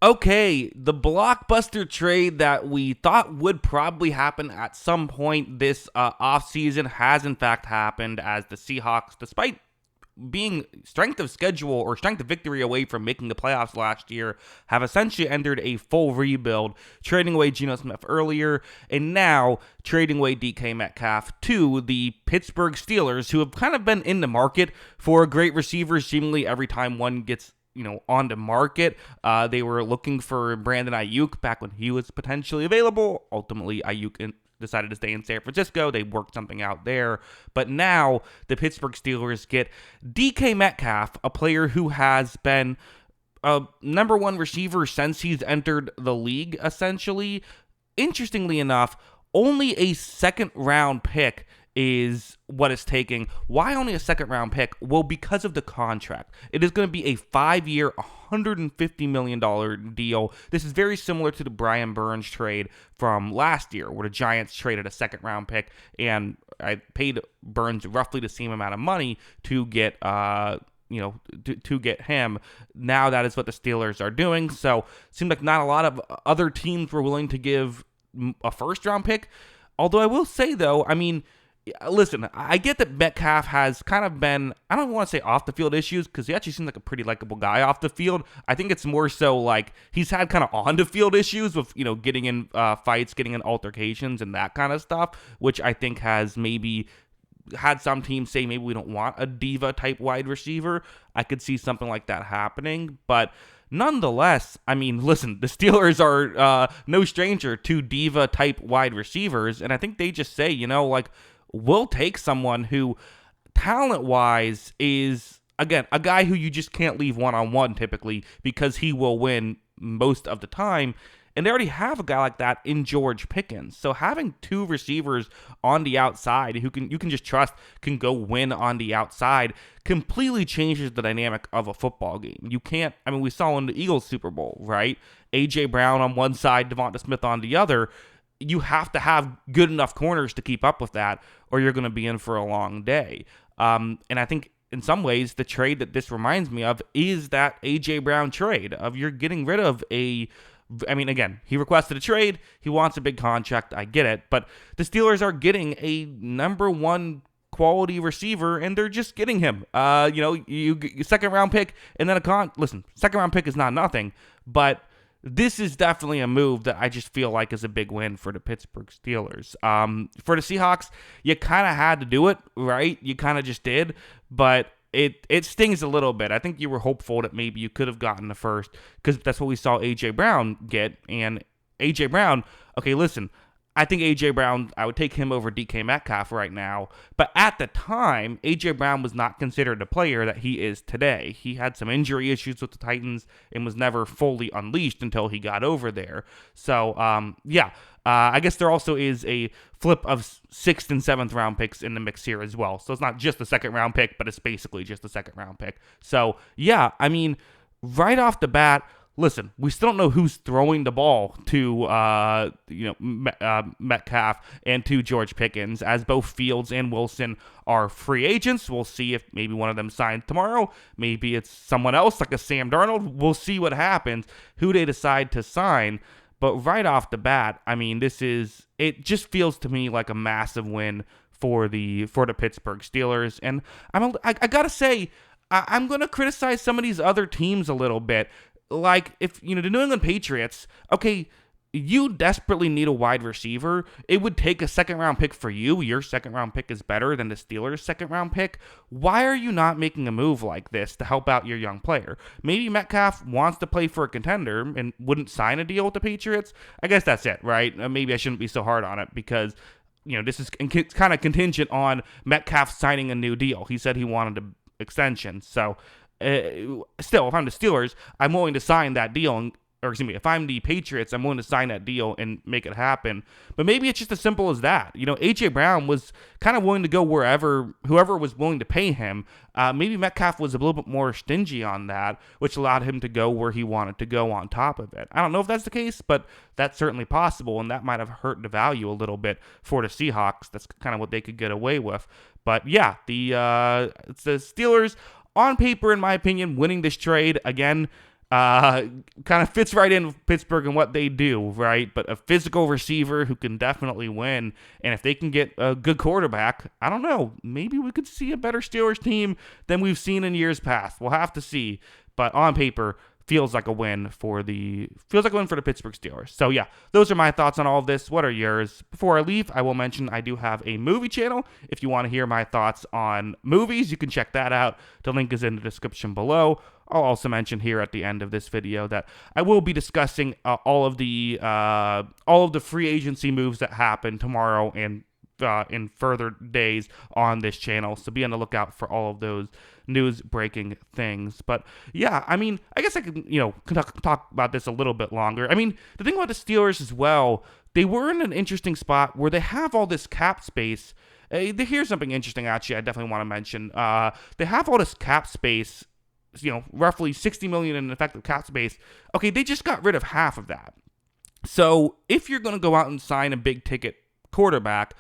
Okay, the blockbuster trade that we thought would probably happen at some point this offseason has in fact happened, as the Seahawks, despite being strength of schedule or strength of victory away from making the playoffs last year, have essentially entered a full rebuild, trading away Geno Smith earlier, and now trading away DK Metcalf to the Pittsburgh Steelers, who have kind of been in the market for great receivers seemingly every time one gets on the market. They were looking for Brandon Ayuk back when he was potentially available. Ultimately, Ayuk decided to stay in San Francisco. They worked something out there. But now the Pittsburgh Steelers get DK Metcalf, a player who has been a number one receiver since he's entered the league, essentially. Interestingly enough, only a second-round pick is what it's taking. Why only a second-round pick? Well, because of the contract. It is going to be a 5-year, $150 million deal. This is very similar to the Brian Burns trade from last year, where the Giants traded a second-round pick, and I paid Burns roughly the same amount of money to get to get him. Now that is what the Steelers are doing. So, it seemed like not a lot of other teams were willing to give a first-round pick. Although I will say, though, listen, I get that Metcalf has kind of been, I don't want to say off the field issues, because he actually seems like a pretty likable guy off the field. I think it's more so like he's had kind of on the field issues with, getting in fights, getting in altercations and that kind of stuff, which I think has maybe had some teams say maybe we don't want a diva type wide receiver. I could see something like that happening, but nonetheless, listen, the Steelers are no stranger to diva type wide receivers, and I think they just say, we'll take someone who, talent-wise, is, again, a guy who you just can't leave one-on-one typically, because he will win most of the time. And they already have a guy like that in George Pickens. So having two receivers on the outside who you can just trust can go win on the outside completely changes the dynamic of a football game. You can't, we saw in the Eagles Super Bowl, right? A.J. Brown on one side, Devonta Smith on the other. You have to have good enough corners to keep up with that, or you're going to be in for a long day. And I think in some ways, the trade that this reminds me of is that A.J. Brown trade of you're getting rid of again, he requested a trade. He wants a big contract. I get it. But the Steelers are getting a number one quality receiver, and they're just getting him. You second round pick, and then listen, second round pick is not nothing, but this is definitely a move that I just feel like is a big win for the Pittsburgh Steelers. For the Seahawks, you kind of had to do it, right? You kind of just did, but it stings a little bit. I think you were hopeful that maybe you could have gotten the first, because that's what we saw A.J. Brown get. And A.J. Brown, okay, listen, I think A.J. Brown, I would take him over DK Metcalf right now. But at the time, A.J. Brown was not considered the player that he is today. He had some injury issues with the Titans and was never fully unleashed until he got over there. So, I guess there also is a flip of 6th and 7th round picks in the mix here as well. So it's not just the second round pick, but it's basically just the second round pick. So, right off the bat, listen, we still don't know who's throwing the ball to, Metcalf and to George Pickens, as both Fields and Wilson are free agents. We'll see if maybe one of them signs tomorrow. Maybe it's someone else, like a Sam Darnold. We'll see what happens, who they decide to sign. But right off the bat, it just feels to me like a massive win for the Pittsburgh Steelers. And I gotta say, I'm gonna criticize some of these other teams a little bit. Like, if, the New England Patriots, okay, you desperately need a wide receiver. It would take a second-round pick for you. Your second-round pick is better than the Steelers' second-round pick. Why are you not making a move like this to help out your young player? Maybe Metcalf wants to play for a contender and wouldn't sign a deal with the Patriots. I guess that's it, right? Maybe I shouldn't be so hard on it, because this is kind of contingent on Metcalf signing a new deal. He said he wanted an extension. So, still, if I'm the Steelers, I'm willing to sign that deal. If I'm the Patriots, I'm willing to sign that deal and make it happen. But maybe it's just as simple as that. A.J. Brown was kind of willing to go whoever was willing to pay him. Maybe Metcalf was a little bit more stingy on that, which allowed him to go where he wanted to go on top of it. I don't know if that's the case, but that's certainly possible, and that might have hurt the value a little bit for the Seahawks. That's kind of what they could get away with. But yeah, it's the Steelers, on paper, in my opinion, winning this trade. Again, Kind of fits right in with Pittsburgh and what they do, right? But a physical receiver who can definitely win. And if they can get a good quarterback, I don't know, maybe we could see a better Steelers team than we've seen in years past. We'll have to see. But on paper, feels like a win for the Pittsburgh Steelers. So yeah, those are my thoughts on all of this. What are yours? Before I leave, I will mention I do have a movie channel. If you want to hear my thoughts on movies, you can check that out. The link is in the description below. I'll also mention here at the end of this video that I will be discussing all of the free agency moves that happen tomorrow and in further days on this channel. So be on the lookout for all of those news breaking things. But yeah, I mean, I guess I can, talk about this a little bit longer. I mean, the thing about the Steelers as well, they were in an interesting spot where they have all this cap space. Here's something interesting, actually, I definitely want to mention. They have all this cap space, roughly $60 million in effective cap space. Okay, they just got rid of half of that. So if you're going to go out and sign a big ticket quarterback,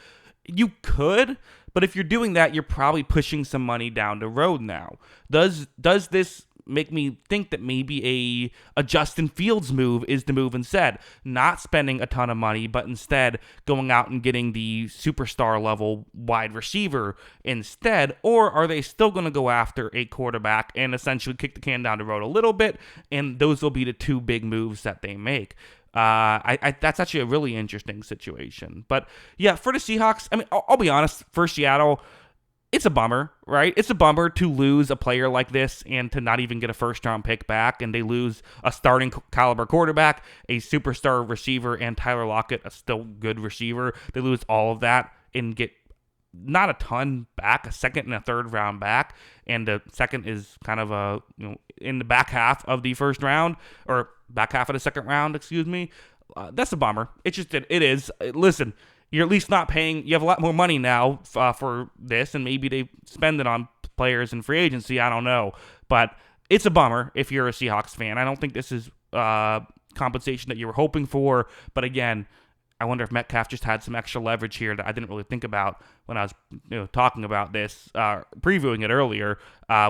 you could, but if you're doing that, you're probably pushing some money down the road now. Does this make me think that maybe a Justin Fields move is the move instead? Not spending a ton of money, but instead going out and getting the superstar level wide receiver instead? Or are they still going to go after a quarterback and essentially kick the can down the road a little bit, and those will be the two big moves that they make? That's actually a really interesting situation. But yeah, for the Seahawks, I mean, I'll be honest, for Seattle, it's a bummer, right? It's a bummer to lose a player like this and to not even get a first-round pick back, and they lose a starting caliber quarterback, a superstar receiver, and Tyler Lockett, a still good receiver. They lose all of that and get not a ton back, a second and a third round back, and the second is kind of in the back half of the first round, or back half of the second round, excuse me. That's a bummer. It is. Listen, you're at least not paying. You have a lot more money now for this, and maybe they spend it on players in free agency. I don't know, but it's a bummer if you're a Seahawks fan. I don't think this is compensation that you were hoping for, but again, I wonder if Metcalf just had some extra leverage here that I didn't really think about when I was talking about this, previewing it earlier,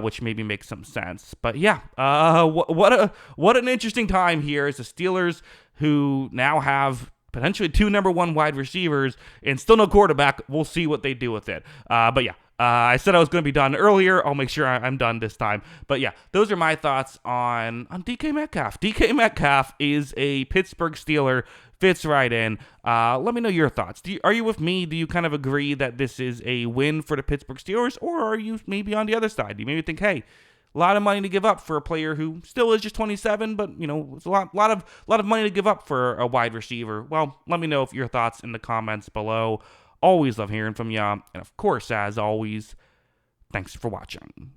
which maybe makes some sense. But yeah, what an interesting time here as the Steelers, who now have potentially two number one wide receivers and still no quarterback. We'll see what they do with it. But yeah. I said I was going to be done earlier. I'll make sure I'm done this time. But yeah, those are my thoughts on DK Metcalf. DK Metcalf is a Pittsburgh Steeler, fits right in. Let me know your thoughts. Are you with me? Do you kind of agree that this is a win for the Pittsburgh Steelers, or are you maybe on the other side? Do you maybe think, hey, a lot of money to give up for a player who still is just 27, but it's a lot of money to give up for a wide receiver? Well, let me know your thoughts in the comments below. Always love hearing from you. And of course, as always, thanks for watching.